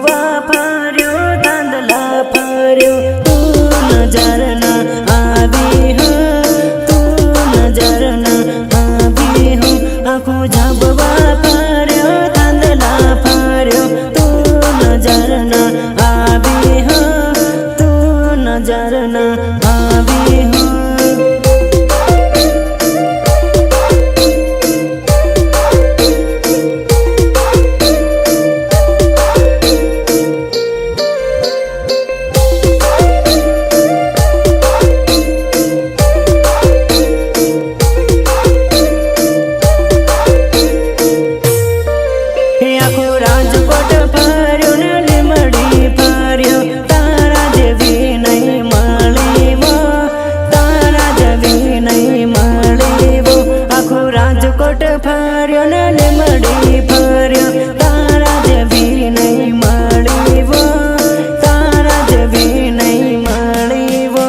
झाबवा फर्यो धांधला फर्यो तू नजर ना आवी हो तू नजर ना आवी हो आँखों झाबवा फर्यो धांधला फर्यो तू नजर ना आवी हो तू नजर ना आवी हो। राजकोट फर्यो ने લીમડી फर्यो तारा जेवी नहीं मळी वो तारा जेवी नहीं मळी वो आखो राजकोट फर्यो ने લીમડી फर्यो तारा जेवी नहीं मळी वो तारा जेवी नहीं मळी वो।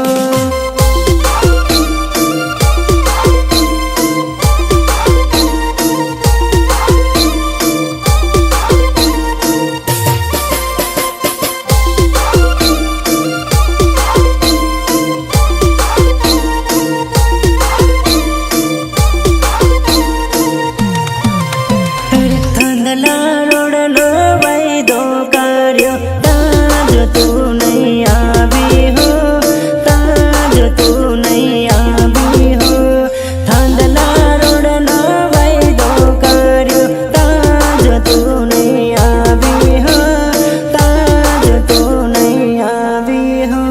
धांधला रोडनो वायदो कर्यो ताज तू नहीं आवी हो ताज तू नहीं आवी हो धांधला रोडनो वायदो कर्यो ताज तू नहीं आवी हो ताज तू नहीं आवी हो।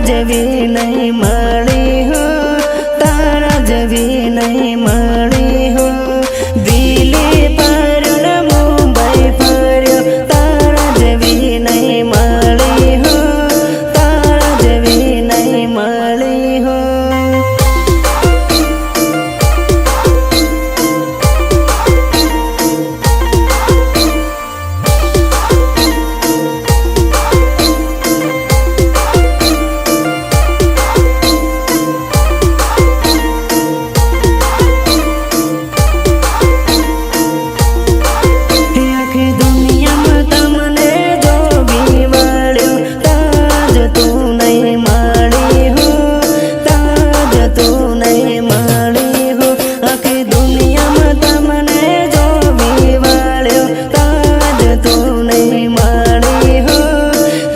जेवी नहीं मळी हो तारा जेवी नहीं मळी हो दिल्ली फर्यो ने मुंबई फर्यो तारा जेवी नहीं मळी हो तारा जेवी नहीं मळी हो।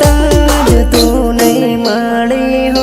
ताज तू नहीं मळी हो।